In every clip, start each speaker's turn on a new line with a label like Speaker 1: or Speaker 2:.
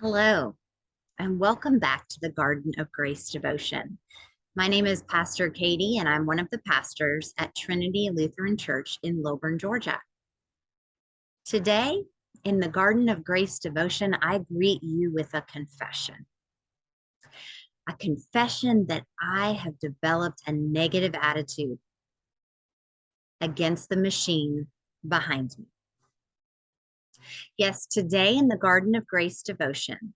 Speaker 1: Hello, and welcome back to the Garden of Grace devotion. My name is Pastor Katie, and I'm one of the pastors at Trinity Lutheran Church in Lilburn, Georgia. Today, in the Garden of Grace devotion, I greet you with a confession that I have developed a negative attitude against the machine behind me. Yes, today in the Garden of Grace devotion,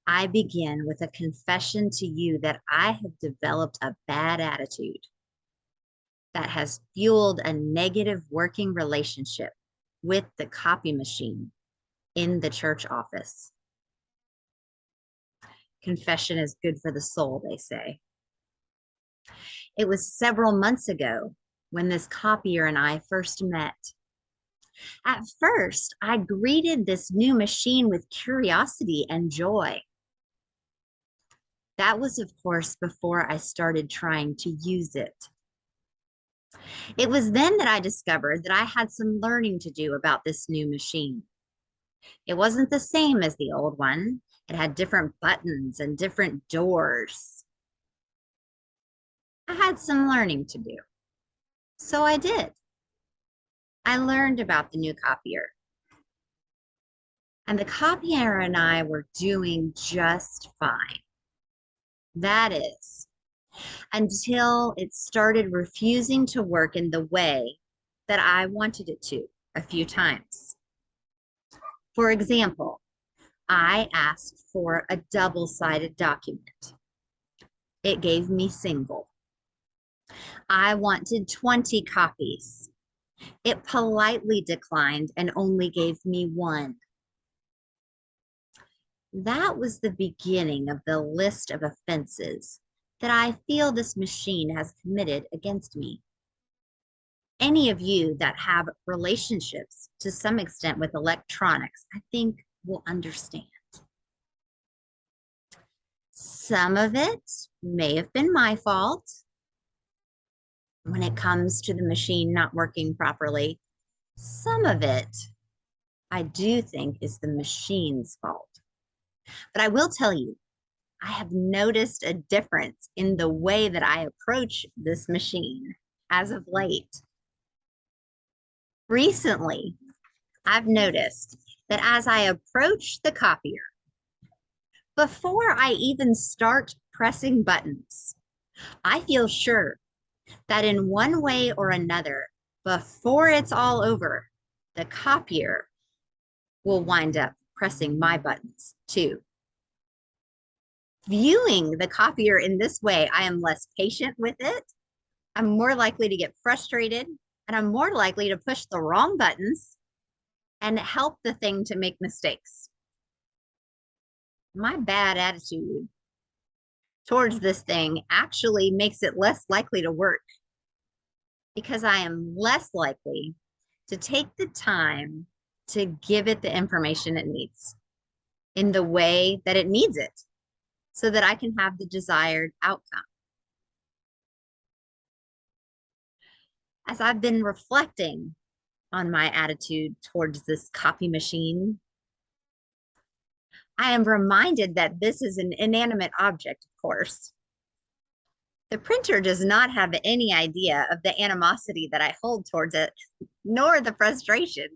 Speaker 1: I begin with a confession to you that I have developed a bad attitude that has fueled a negative working relationship with the copy machine in the church office. Confession is good for the soul, they say. It was several months ago when this copier and I first met. At first, I greeted this new machine with curiosity and joy. That was, of course, before I started trying to use it. It was then that I discovered that I had some learning to do about this new machine. It wasn't the same as the old one. It had different buttons and different doors. I had some learning to do. So I did. I learned about the new copier. And the copier and I were doing just fine. That is, until it started refusing to work in the way that I wanted it to a few times. For example, I asked for a double-sided document. It gave me single. I wanted 20 copies. It politely declined and only gave me one. That was the beginning of the list of offenses that I feel this machine has committed against me. Any of you that have relationships to some extent with electronics, I think will understand. Some of it may have been my fault when it comes to the machine not working properly. Some of it I do think is the machine's fault. But I will tell you, I have noticed a difference in the way that I approach this machine as of late. Recently, I've noticed that as I approach the copier, before I even start pressing buttons, I feel sure that in one way or another, before it's all over, the copier will wind up pressing my buttons too. Viewing the copier in this way, I am less patient with it. I'm more likely to get frustrated, and I'm more likely to push the wrong buttons and help the thing to make mistakes. My bad attitude towards this thing actually makes it less likely to work because I am less likely to take the time to give it the information it needs in the way that it needs it so that I can have the desired outcome. As I've been reflecting on my attitude towards this copy machine, I am reminded that this is an inanimate object, of course. The printer does not have any idea of the animosity that I hold towards it, nor the frustration,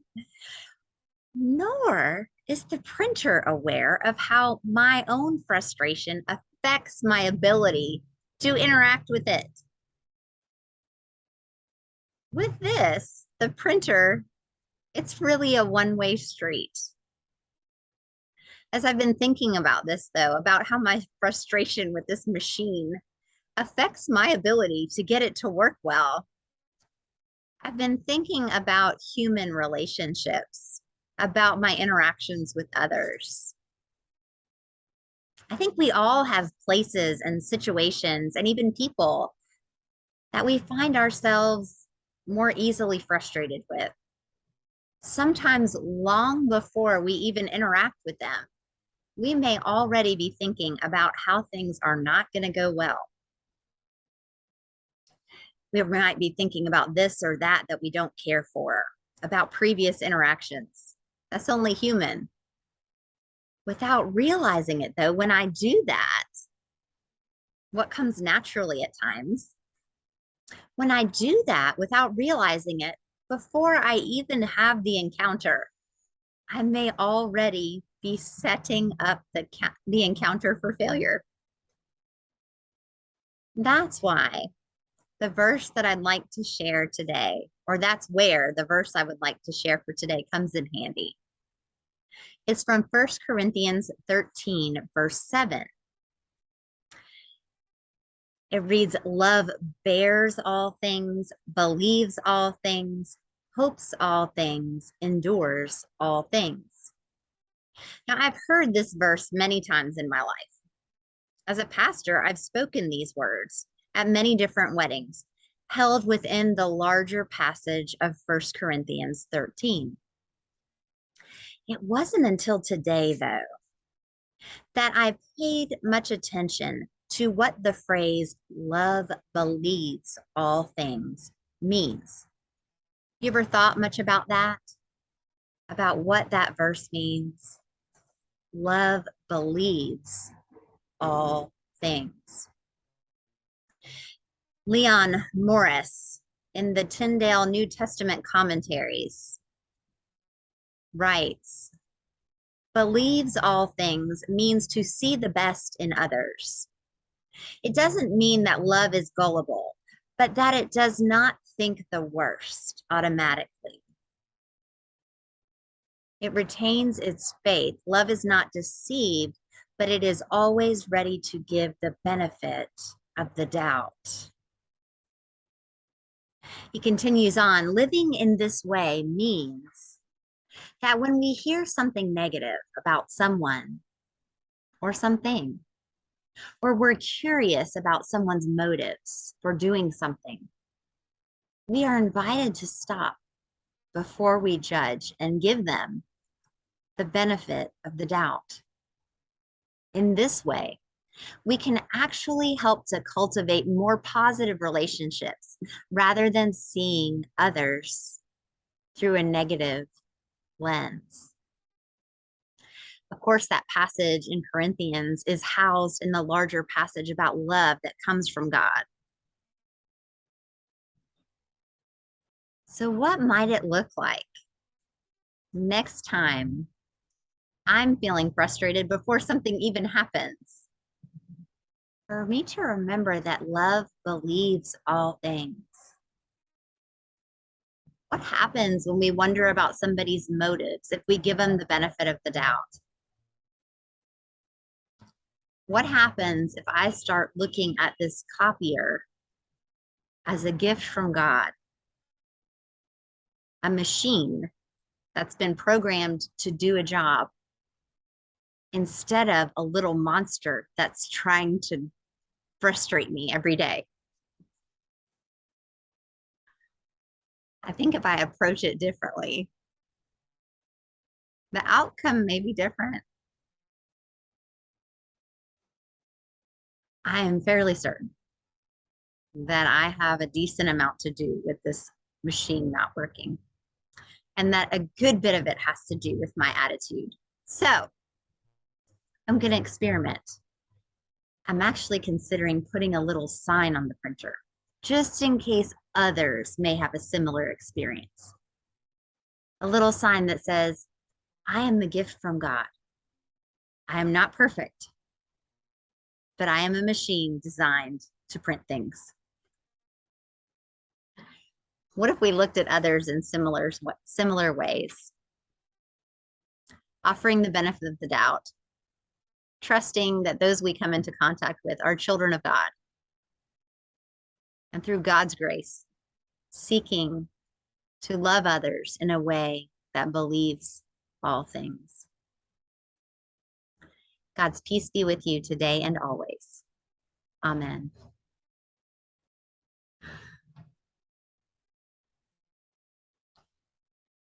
Speaker 1: nor is the printer aware of how my own frustration affects my ability to interact with it. With this, the printer, it's really a one-way street. As I've been thinking about this, though, about how my frustration with this machine affects my ability to get it to work well, I've been thinking about human relationships, about my interactions with others. I think we all have places and situations and even people that we find ourselves more easily frustrated with. Sometimes long before we even interact with them, we may already be thinking about how things are not going to go well. We might be thinking about this or that that we don't care for, about previous interactions. That's only human. Without realizing it, though, when I do that, what comes naturally at times, when I do that without realizing it, before I even have the encounter, I may already be setting up the encounter for failure. That's why the verse that I'd like to share today, or that's where the verse I would like to share for today comes in handy. It's from 1 Corinthians 13, verse 7. It reads, love bears all things, believes all things, hopes all things, endures all things. Now, I've heard this verse many times in my life. As a pastor, I've spoken these words at many different weddings, held within the larger passage of 1 Corinthians 13. It wasn't until today, though, that I paid much attention to what the phrase love believes all things means. You ever thought much about that? About what that verse means? Love believes all things. Leon Morris in the Tyndale New Testament commentaries writes, believes all things means to see the best in others. It doesn't mean that love is gullible, but that it does not think the worst automatically. It retains its faith. Love is not deceived, but it is always ready to give the benefit of the doubt. He continues on, living in this way means that when we hear something negative about someone or something, or we're curious about someone's motives for doing something, we are invited to stop before we judge and give them the benefit of the doubt. In this way, we can actually help to cultivate more positive relationships rather than seeing others through a negative lens. Of course, that passage in Corinthians is housed in the larger passage about love that comes from God. So what might it look like next time I'm feeling frustrated before something even happens? For me to remember that love believes all things. What happens when we wonder about somebody's motives if we give them the benefit of the doubt? What happens if I start looking at this copier as a gift from God, a machine that's been programmed to do a job, instead of a little monster that's trying to frustrate me every day? I think if I approach it differently, the outcome may be different. I am fairly certain that I have a decent amount to do with this machine not working, and that a good bit of it has to do with my attitude. So I'm going to experiment. I'm actually considering putting a little sign on the printer, just in case others may have a similar experience. A little sign that says, I am the gift from God. I am not perfect, but I am a machine designed to print things. What if we looked at others in similar ways? Offering the benefit of the doubt, trusting that those we come into contact with are children of God, and through God's grace, seeking to love others in a way that believes all things. God's peace be with you today and always. Amen.